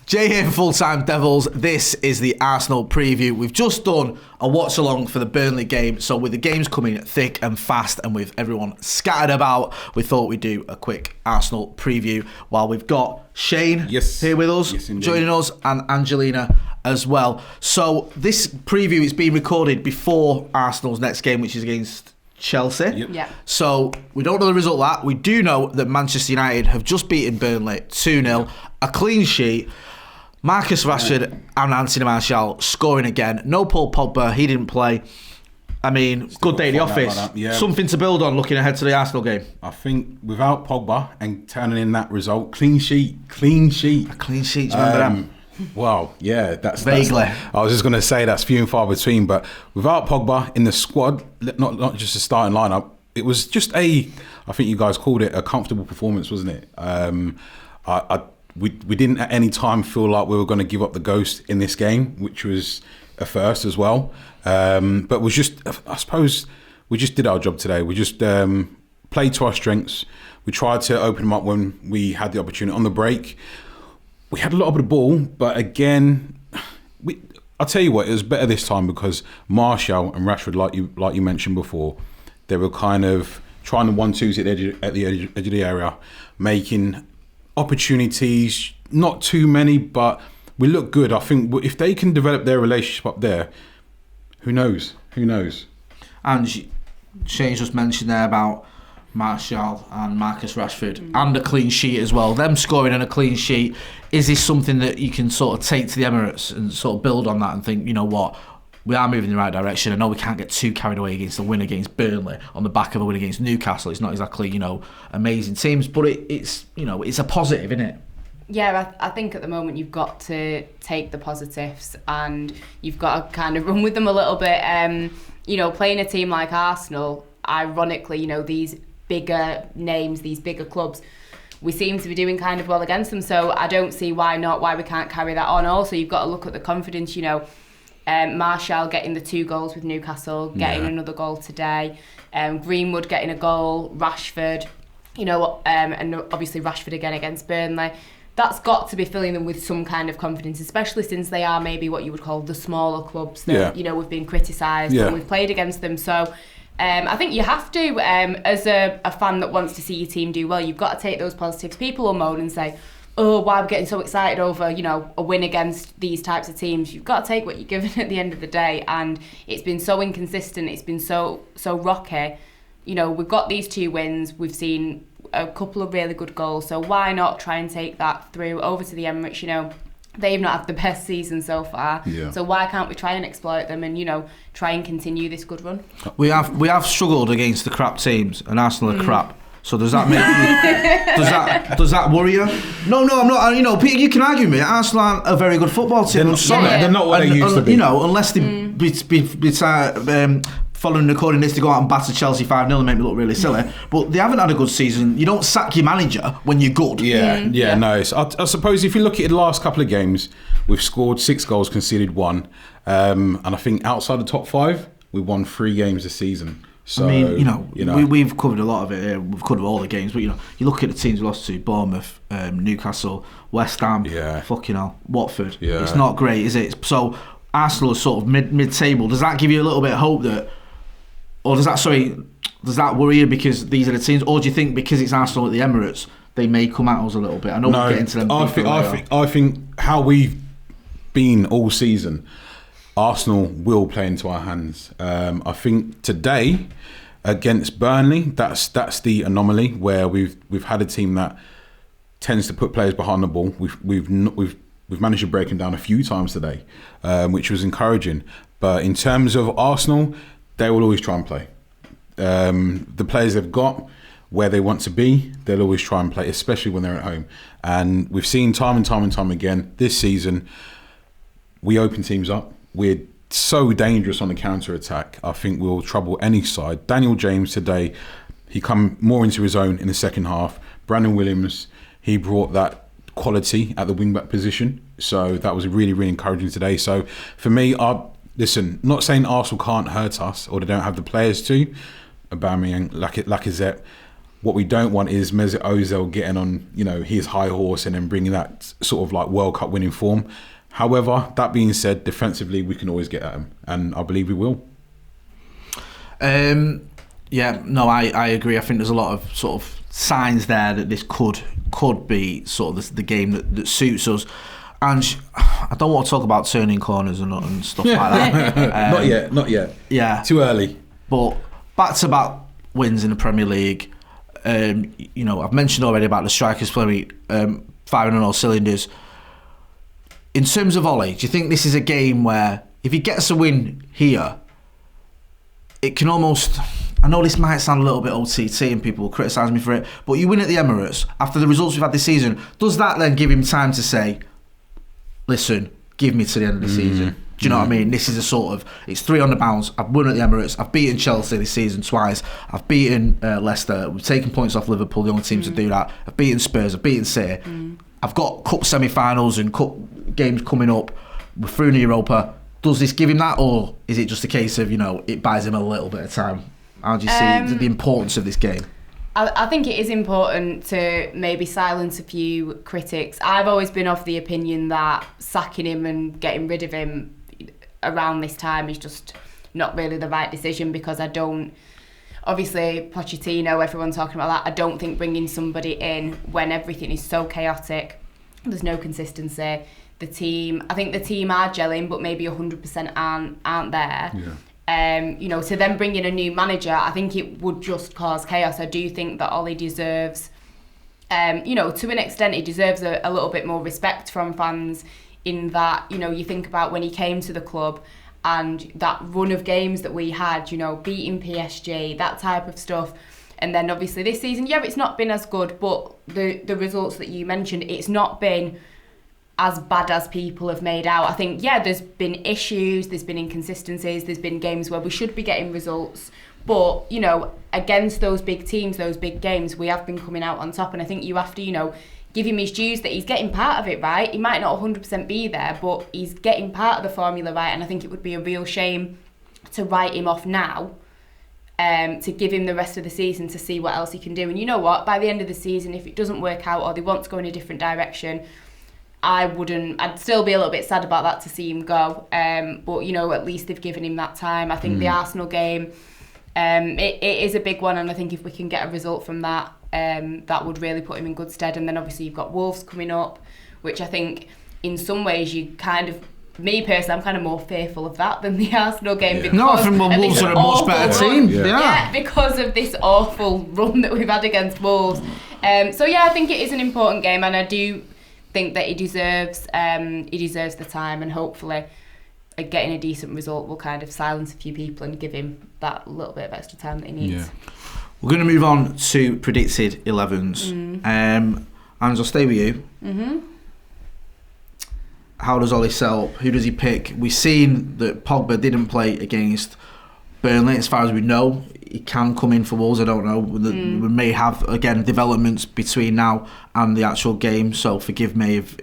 Jay here for Full Time Devils. This is the Arsenal preview. We've just done a watch along for the Burnley game. So with the games coming thick and fast and with everyone scattered about, we thought we'd do a quick Arsenal preview while we've got Shane here with us, joining us, and Angelina as well. So this preview is being recorded before Arsenal's next game, which is against Chelsea. Yep. So we don't know the result of that. We do know that Manchester United have just beaten Burnley 2-0, a clean sheet. Marcus Rashford and Anthony Martial scoring again. No Paul Pogba, he didn't play. I mean, still good day in the office. Something to build on looking ahead to the Arsenal game. I think without Pogba and turning in that result, clean sheet. A clean sheet, remember that? Well, yeah, that's vaguely. I was just going to say that's few and far between, but without Pogba in the squad, not just a starting lineup, it was just I think you guys called it a comfortable performance, wasn't it? We didn't at any time feel like we were going to give up the ghost in this game, which was a first as well. But was just, I suppose, we just did our job today. We just played to our strengths. We tried to open them up when we had the opportunity on the break. We had a lot of the ball, but again, I'll tell you what, it was better this time because Martial and Rashford, like you mentioned before, they were kind of trying the 1-2s at the edge of the area, making opportunities, not too many, but we look good. I think if they can develop their relationship up there, who knows? And Shane just mentioned there about Martial and Marcus Rashford and a clean sheet as well. Them scoring and a clean sheet, is this something that you can sort of take to the Emirates and sort of build on that and think, you know what, we are moving in the right direction. I know we can't get too carried away against the win against Burnley on the back of a win against Newcastle. It's not exactly, amazing teams, but it's a positive, isn't it? Yeah, I think at the moment you've got to take the positives and you've got to kind of run with them a little bit. Playing a team like Arsenal, ironically, these bigger names, these bigger clubs, we seem to be doing kind of well against them. So I don't see why we can't carry that on. Also, you've got to look at the confidence, Martial getting the 2 goals with Newcastle, getting another goal today, Greenwood getting a goal, Rashford, and obviously Rashford again against Burnley. That's got to be filling them with some kind of confidence, especially since they are maybe what you would call the smaller clubs that, we've been criticised and we've played against them. So I think you have to, as a fan that wants to see your team do well, you've got to take those positives. People will moan and say, oh, why are we getting so excited over, a win against these types of teams? You've got to take what you're given at the end of the day. And it's been so inconsistent. It's been so rocky. We've got these 2 wins. We've seen a couple of really good goals. So why not try and take that through over to the Emirates? They've not had the best season so far. Yeah. So why can't we try and exploit them and, try and continue this good run? We have struggled against the crap teams, and Arsenal are crap. So does that make does that worry you? No, I'm not. Peter, you can argue with me. Arsenal aren't a very good football team. They're not what they used to be. Unless they following recording this to go out and batter Chelsea 5-0 and make me look really silly. But they haven't had a good season. You don't sack your manager when you're good. Yeah. No. I suppose if you look at the last couple of games, we've scored 6 goals, conceded 1, and I think outside the top 5, we won 3 games this season. So, we've covered a lot of it here. We've covered all the games, but you look at the teams we lost to: Bournemouth, Newcastle, West Ham, fucking hell, Watford. Yeah. It's not great, is it? So Arsenal is sort of mid-table. Does that give you a little bit of hope does that worry you because these are the teams, or do you think because it's Arsenal at the Emirates they may come at us a little bit? I know we'll get into them. I think how we've been all season, Arsenal will play into our hands. I think today against Burnley, that's the anomaly where we've had a team that tends to put players behind the ball. We've managed to break them down a few times today, which was encouraging. But in terms of Arsenal, they will always try and play. The players they've got, where they want to be, they'll always try and play, especially when they're at home. And we've seen time and time again this season, we open teams up. We're so dangerous on the counter-attack. I think we'll trouble any side. Daniel James today, he come more into his own in the second half. Brandon Williams, he brought that quality at the wing-back position. So that was really, really encouraging today. So for me, listen, not saying Arsenal can't hurt us or they don't have the players to. Aubameyang, Lacazette. What we don't want is Mesut Ozil getting on, his high horse and then bringing that sort of like World Cup winning form. However, that being said, defensively we can always get at him, and I believe we will. I agree. I think there's a lot of sort of signs there that this could be sort of the game that suits us. And I don't want to talk about turning corners and stuff like that. Not yet. Yeah. Too early. But back-to-back wins in the Premier League. I've mentioned already about the strikers firing on all cylinders. In terms of Ollie, do you think this is a game where if he gets a win here, it can almost... I know this might sound a little bit OTT and people will criticise me for it, but you win at the Emirates, after the results we've had this season, does that then give him time to say, listen, give me to the end of the season? Do you know what I mean? This is a sort of, it's 3 on the bounce. I've won at the Emirates. I've beaten Chelsea this season twice. I've beaten Leicester. We've taken points off Liverpool, the only team to do that. I've beaten Spurs. I've beaten City. I've got cup semi-finals and cup games coming up. We're through in Europa. Does this give him that, or is it just a case of, it buys him a little bit of time? How do you see the importance of this game? I think it is important to maybe silence a few critics. I've always been of the opinion that sacking him and getting rid of him around this time is just not really the right decision, because I don't... Obviously, Pochettino, everyone's talking about that. I don't think bringing somebody in when everything is so chaotic, there's no consistency. I think the team are gelling, but maybe 100% aren't there. Yeah. To then bring in a new manager, I think it would just cause chaos. I do think that Ollie deserves, to an extent, he deserves a little bit more respect from fans, in that, you think about when he came to the club and that run of games that we had, beating PSG, that type of stuff. And then obviously this season, it's not been as good, but the results that you mentioned, it's not been as bad as people have made out. I think, there's been issues, there's been inconsistencies, there's been games where we should be getting results. But, against those big teams, those big games, we have been coming out on top. And I think you have to, give him his dues that he's getting part of it right. He might not 100% be there, but he's getting part of the formula right. And I think it would be a real shame to write him off now, to give him the rest of the season to see what else he can do. And you know what? By the end of the season, if it doesn't work out or they want to go in a different direction, I'd still be a little bit sad about that, to see him go. But, at least they've given him that time. I think the Arsenal game, it is a big one. And I think if we can get a result from that, that would really put him in good stead. And then obviously you've got Wolves coming up, which I think in some ways me personally, I'm kind of more fearful of that than the Arsenal game. Because no, I think Wolves are a much better team. Yeah, because of this awful run that we've had against Wolves. I think it is an important game, and I do think that he deserves the time, and hopefully getting a decent result will kind of silence a few people and give him that little bit of extra time that he needs. Yeah. We're going to move on to predicted 11s. And I'll stay with you. How does Ollie sell? Who does he pick? We've seen that Pogba didn't play against Burnley. As far as we know, he can come in for Wolves. I don't know. We may have, again, developments between now and the actual game. So forgive me if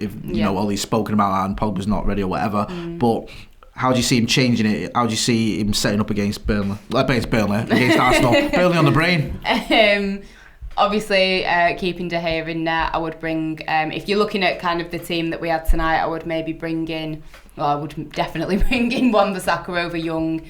Ollie's spoken about that and Pogba's not ready or whatever. But how do you see him changing it? How do you see him setting up against Burnley? Against Arsenal. Burnley on the brain. Obviously, keeping De Gea in there, I would bring, if you're looking at kind of the team that we had tonight, I would maybe I would definitely bring in Wan-Bissaka over Young.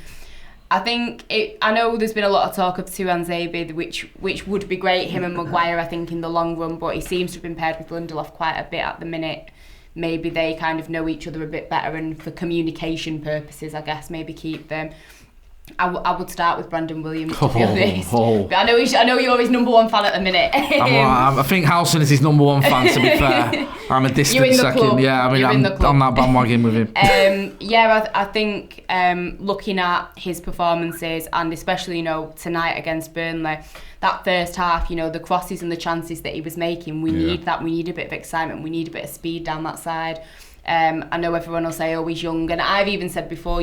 I know there's been a lot of talk of Tuan Zabi, which would be great, him and Maguire, I think, in the long run, but he seems to have been paired with Lindelof quite a bit at the minute. Maybe they kind of know each other a bit better, and for communication purposes, I guess, maybe keep them. I would start with Brandon Williams, to be honest. But I know you're his number one fan at the minute. I think Howson is his number one fan, to be fair. I'm a distant second. Club. Yeah, I mean, I'm on that bandwagon with him. I think looking at his performances, and especially, tonight against Burnley, that first half, the crosses and the chances that he was making, we need that. We need a bit of excitement. We need a bit of speed down that side. I know everyone will say, he's young. And I've even said before,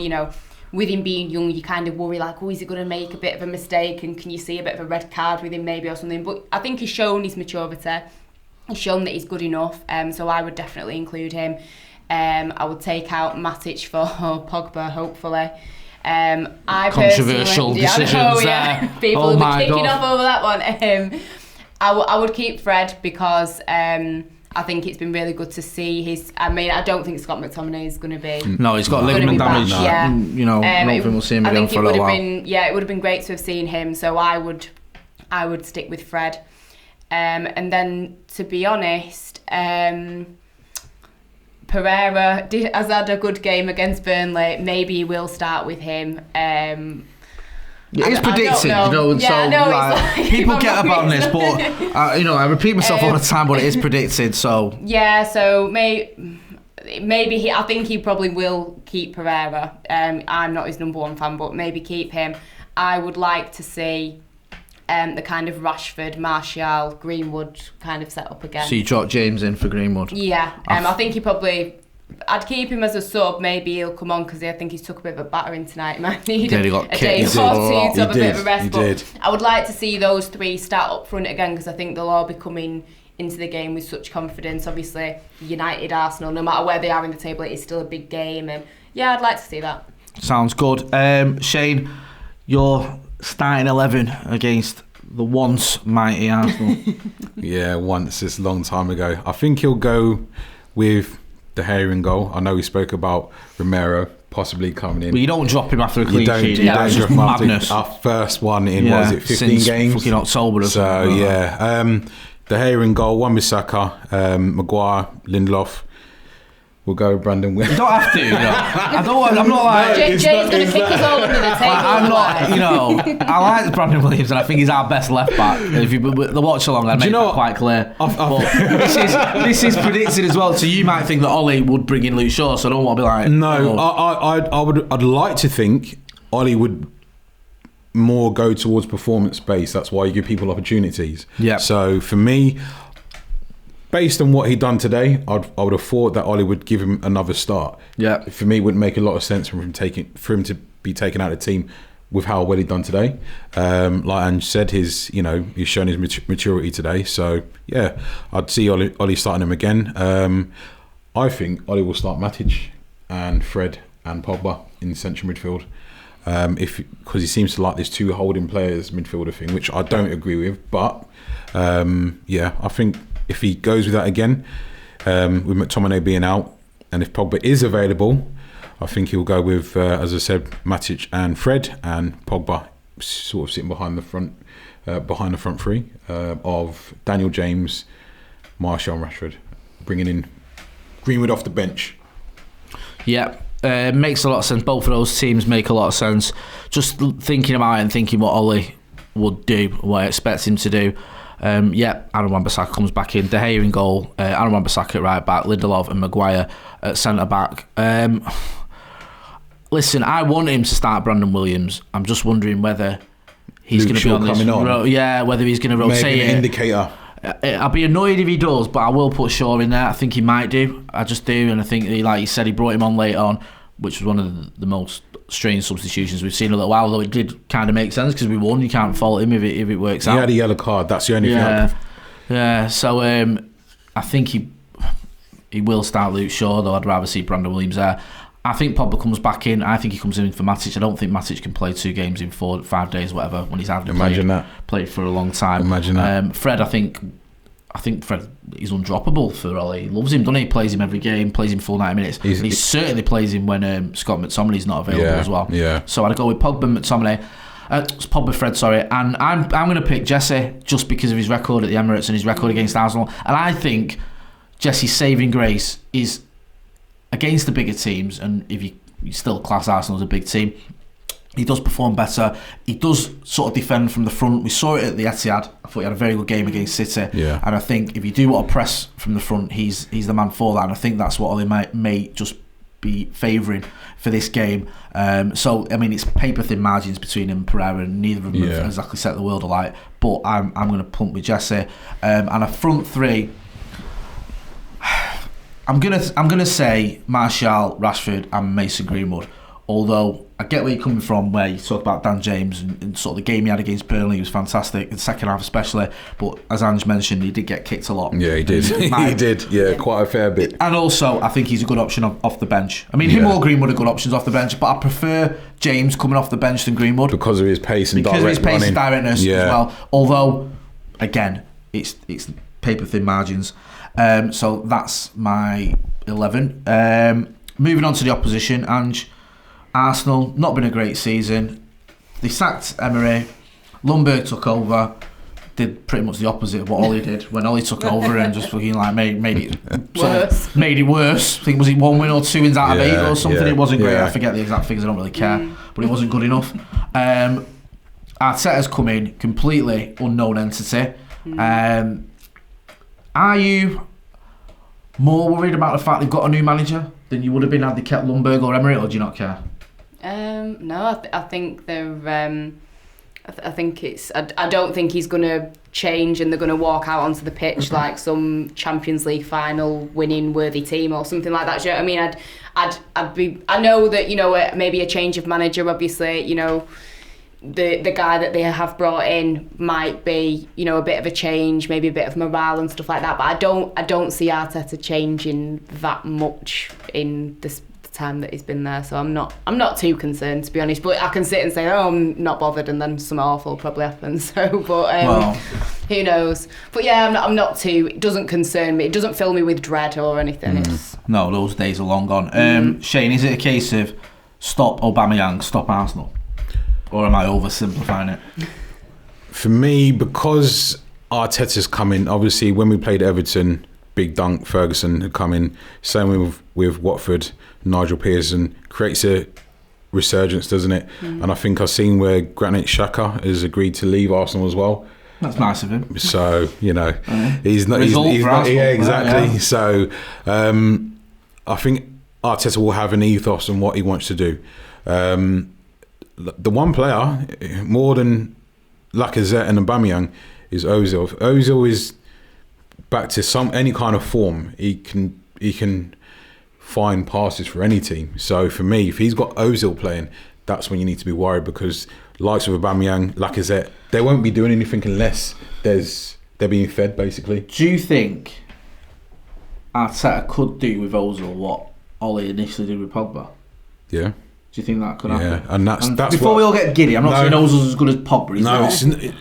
with him being young, you kind of worry, like, is he going to make a bit of a mistake, and can you see a bit of a red card with him maybe or something? But I think he's shown his maturity. He's shown that he's good enough, so I would definitely include him. I would take out Matic for Pogba, hopefully. Controversial decisions there. People will be kicking off over that one. I would keep Fred because I think it's been really good to see his. I mean, I don't think Scott McTominay is going to be. No, he's got ligament damage. Yeah. You know, I don't think we'll see him again for a little while. It would have been great to have seen him. So I would stick with Fred. And then, to be honest, Pereira has had a good game against Burnley. Maybe he will start with him. It's predicted, you know, and people get about this, but I repeat myself all the time, but it is predicted. So so maybe I think he probably will keep Pereira. I'm not his number one fan, but maybe keep him. I would like to see the kind of Rashford, Martial, Greenwood kind of set up again. So you drop James in for Greenwood? Yeah, I think he probably. I'd keep him as a sub. Maybe he'll come on because I think he's took a bit of a battering tonight. He might need a day or two to have a bit of a rest. But I would like to see those three start up front again because I think they'll all be coming into the game with such confidence. Obviously, United, Arsenal, no matter where they are in the table, it is still a big game. And yeah, I'd like to see that. Sounds good. Shane, your starting 11 against the once mighty Arsenal. Yeah, once. It's a long time ago. I think he'll go with De Gea in goal. I know we spoke about Romero possibly coming in. But you don't drop him after a clean sheet. You don't drop him madness. Our first one in, 15 since games? Fucking October. So, De Gea in goal, Wan-Bissaka, Maguire, Lindelof. We'll go with Brandon Williams. You don't have to, I'm not like... Jay's going to kick us all under the table. I'm not, I like Brandon Williams and I think he's our best left back. If you the watch along, I'd make that quite clear. This is predicted as well, so you might think that Ollie would bring in Luke Shaw, so I don't want to be like... No, I'd like to think Ollie would more go towards performance based. That's why you give people opportunities. Yeah. So for me... Based on what he'd done today, I would have thought that Ollie would give him another start. Yeah. For me, it wouldn't make a lot of sense for him to be taken out of the team with how well he'd done today. Like Ange said, he's shown his maturity today. So yeah, I'd see Ollie starting him again. I think Ollie will start Matic and Fred and Pogba in central midfield. Because he seems to like this two holding players midfielder thing, which I don't agree with. But I think. If he goes with that again, with McTominay being out, and if Pogba is available, I think he'll go with, as I said, Matic and Fred, and Pogba sort of sitting behind the front three of Daniel James, Martial and Rashford, bringing in Greenwood off the bench. Yeah, makes a lot of sense. Both of those teams make a lot of sense. Just thinking about it and thinking what Ollie would do, what I expect him to do. Aaron Wan-Bissaka comes back in. De Gea in goal. Aaron Wan-Bissaka at right back. Lindelof and Maguire at centre back. Listen, I want him to start Brandon Williams. I'm just wondering whether he's going to be on this. Whether he's going to rotate. Maybe an indicator. I'll be annoyed if he does, but I will put Shaw in there. I think he might do. I just do, and I think, like you said, he brought him on late on, which was one of the most strange substitutions we've seen in a little while, although it did kind of make sense because we won. You can't fault him if it works out. He had a yellow card, that's the only thing. So I think he will start Luke Shaw, though I'd rather see Brandon Williams there. I think Pogba comes back in. I think he comes in for Matic. I don't think Matic can play 2 games in 5 days, whatever, when he's had played for a long time. Imagine that. Fred, I think Fred is undroppable for Ollie. He loves him, doesn't he? He plays him every game, plays him full 90 minutes. He certainly plays him when Scott McTominay's not available as well. Yeah. So I'd go with Pogba, McTominay. Pogba, Fred, sorry. And I'm going to pick Jesse just because of his record at the Emirates and his record against Arsenal. And I think Jesse's saving grace is against the bigger teams, and if you still class Arsenal as a big team, he does perform better. He does sort of defend from the front. We saw it at the Etihad. I thought he had a very good game against City. Yeah. And I think if you do want to press from the front, he's the man for that. And I think that's what Ollie may just be favouring for this game. So, I mean, it's paper-thin margins between him and Pereira, and neither of them have exactly set the world alight. But I'm going to punt with Jesse. And a front three, I'm gonna say Martial, Rashford and Mason Greenwood. Although I get where you're coming from, where you talk about Dan James and sort of the game he had against Burnley was fantastic, the second half especially. But as Ange mentioned, he did get kicked a lot. Yeah, he did. He did. Yeah, quite a fair bit. And also, I think he's a good option off the bench. I mean, him or Greenwood are good options off the bench, but I prefer James coming off the bench than Greenwood because of his pace and directness as well. Although, again, it's paper thin margins. So that's my 11. Moving on to the opposition, Ange. Arsenal, not been a great season. They sacked Emery. Lundberg took over. Did pretty much the opposite of what Ollie did when Ollie took over and just fucking like made it worse. Made it worse. I think was it 1 win or 2 wins out of 8 or something. It wasn't great. I forget the exact figures. I don't really care, but it wasn't good enough. Arteta's come in, completely unknown entity. Are you more worried about the fact they've got a new manager than you would have been had they kept Lundberg or Emery, or do you not care? No, I think they're. I think it's. I don't think he's going to change and they're going to walk out onto the pitch like some Champions League final winning worthy team or something like that. Do you know what I mean? I'd be. I know that, you know, maybe a change of manager. Obviously, you know, the guy that they have brought in might be, you know, a bit of a change, maybe a bit of morale and stuff like that. But I don't see Arteta changing that much in this time that he's been there, so I'm not too concerned, to be honest. But I can sit and say, oh, I'm not bothered, and then something awful will probably happen. So, but who knows? But yeah, I'm not too. It doesn't concern me. It doesn't fill me with dread or anything. No, those days are long gone. Shane, is it a case of stop Aubameyang, stop Arsenal, or am I oversimplifying it? For me, because Arteta's come in, obviously when we played Everton, Big Dunk Ferguson had come in. Same with Watford. Nigel Pearson creates a resurgence, doesn't it? And I think I've seen where Granit Xhaka has agreed to leave Arsenal as well. That's nice of him. So, you know, he's not. Yeah, exactly. Yeah. So, I think Arteta will have an ethos on what he wants to do. The one player more than Lacazette and Aubameyang is Ozil. If Ozil is back to any kind of form, he can find passes for any team. So for me, if he's got Ozil playing, that's when you need to be worried, because likes of Aubameyang, Lacazette, they won't be doing anything unless they're being fed, basically. Do you think Arteta could do with Ozil what Ollie initially did with Pogba? Yeah. Do you think that could happen? Yeah, and that's before we all get giddy, I'm not saying Ozil's as good as Pogba.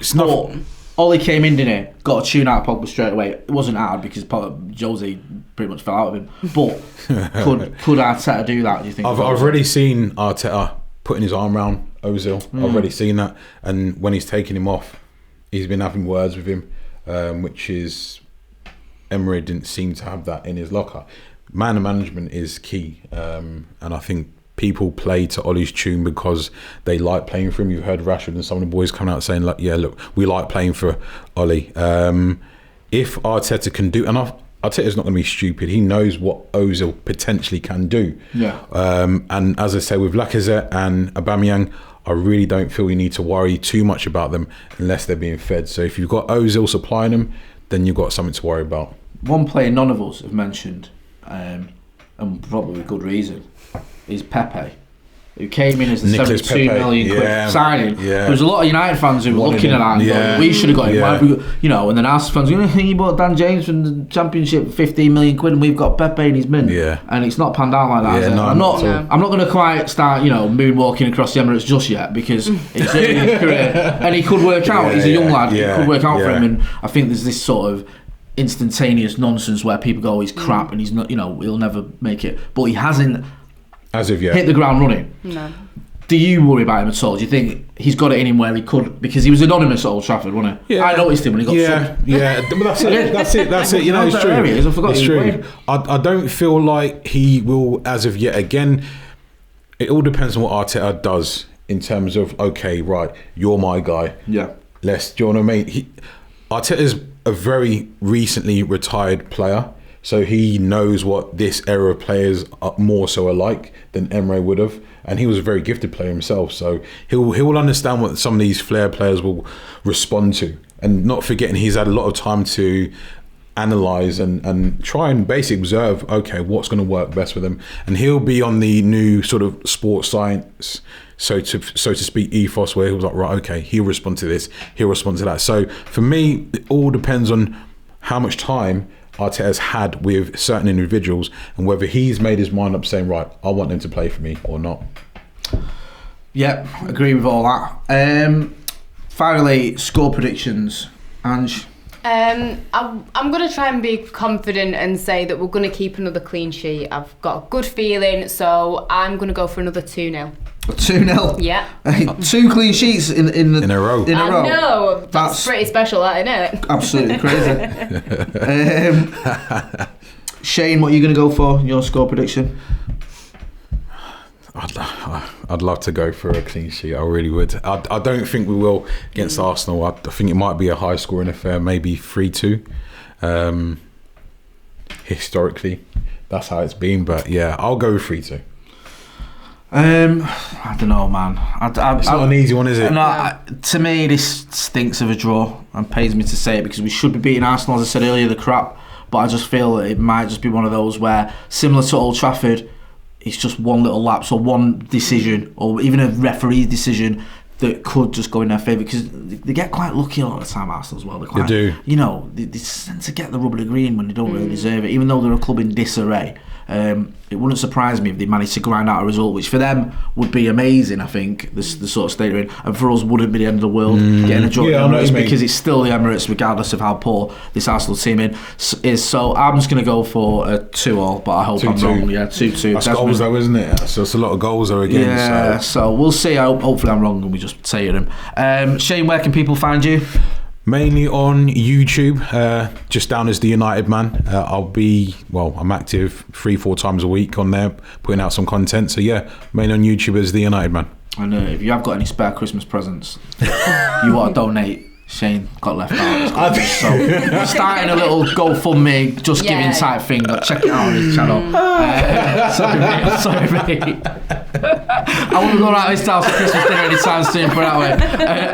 It's not. Ollie came in, didn't he? Got a tune out of Pogba straight away. It wasn't hard because Jose pretty much fell out of him. But could Arteta do that, do you think? I've already seen Arteta putting his arm around Ozil. I've already seen that. And when he's taking him off, he's been having words with him, which is... Emery didn't seem to have that in his locker. Man management is key. And I think people play to Ollie's tune because they like playing for him. You've heard Rashford and some of the boys coming out saying, like, yeah, look, we like playing for Ollie. If Arteta can do, and Arteta's not going to be stupid. He knows what Ozil potentially can do. Yeah. And as I say, with Lacazette and Aubameyang, I really don't feel you need to worry too much about them unless they're being fed. So if you've got Ozil supplying them, then you've got something to worry about. One player none of us have mentioned, and probably with good reason, is Pepe, who came in as the £72 million quid signing. Yeah. There was a lot of United fans who were looking at that and going, we should have got him. You know, and then Arsenal fans going, he bought Dan James from the Championship for £15 million and we've got Pepe in his mint. Yeah. And it's not panned out like that. Yeah, no, I'm not going to quite start, you know, moonwalking across the Emirates just yet, because it's early in his career and he could work out. He's a young lad. It could work out for him. And I think there's this sort of instantaneous nonsense where people go, oh, he's crap and he's not, you know, he'll never make it. But he hasn't, as of yet, hit the ground running. No. Do you worry about him at all? Do you think he's got it in him where he could, because he was anonymous at Old Trafford, wasn't he? Yeah. I noticed him when he got subbed. Yeah, but that's it. You know, it's true. I forgot it's true. I don't feel like he will as of yet. Again, it all depends on what Arteta does in terms of, okay, right, you're my guy. Yeah. Do you know what I mean? Arteta's a very recently retired player. So he knows what this era of players are more so alike than Emery would have, and he was a very gifted player himself. So he'll understand what some of these flair players will respond to, and not forgetting he's had a lot of time to analyse and try and basically observe. Okay, what's going to work best for them, and he'll be on the new sort of sports science, so to speak, ethos, where he was like, right, okay, he'll respond to this, he'll respond to that. So for me, it all depends on how much time Arteta's had with certain individuals and whether he's made his mind up saying, right, I want them to play for me or not. Yep, agree with all that. Finally, score predictions. Ange, I'm going to try and be confident and say that we're going to keep another clean sheet. I've got a good feeling, so I'm going to go for another 2-0. 2-0? Yeah. 2 clean sheets in a row. In a row. No, that's pretty special, that, isn't it? Absolutely crazy. Shane, what are you going to go for? Your score prediction? I'd love to go for a clean sheet. I really would. I don't think we will against Arsenal. I think it might be a high scoring affair, maybe 3-2. Historically, that's how it's been. But yeah, I'll go with 3-2. I don't know, man. It's not an easy one, is it? No, to me, this stinks of a draw and pains me to say it because we should be beating Arsenal, as I said earlier, the crap. But I just feel that it might just be one of those where, similar to Old Trafford, it's just one little lapse or one decision or even a referee's decision that could just go in their favour because they get quite lucky a lot of the time, Arsenal as well. They do. You know, they tend to get the rubber of the green when they don't really deserve it, even though they're a club in disarray. It wouldn't surprise me if they managed to grind out a result, which for them would be amazing. I think the sort of state they're in, and for us wouldn't be the end of the world getting a draw at the Emirates because it's still the Emirates, regardless of how poor this Arsenal team is. So I'm just going to go for a 2-2, but I hope I'm wrong. Yeah, 2-2. That's goals though, isn't it? So it's a lot of goals though again. Yeah, so we'll see. Hopefully I'm wrong and we just say them. Shane, where can people find you? Mainly on YouTube, just down as the United Man. I'm active 3-4 times a week on there, putting out some content. So yeah, mainly on YouTube as the United Man. And if you have got any spare Christmas presents you want to donate, Shane got left out. So starting a little GoFundMe, just giving type thing. Check it out on his channel. Sorry mate. I wouldn't go around this house for Christmas dinner anytime soon, put it that way.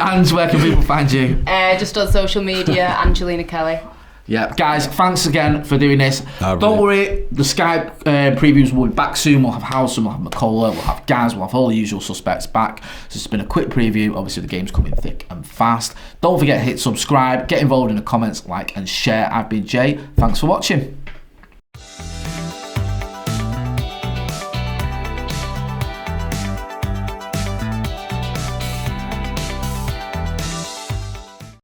Ange, where can people find you? Just on social media, Angelina Kelly. Yeah, guys, thanks again for doing this. Don't worry, the Skype previews will be back soon. We'll have Howson, we'll have McCullough, we'll have Gaz, we'll have all the usual suspects back. So it's been a quick preview. Obviously, the game's coming thick and fast. Don't forget to hit subscribe, get involved in the comments, like and share. I've been Jay. Thanks for watching.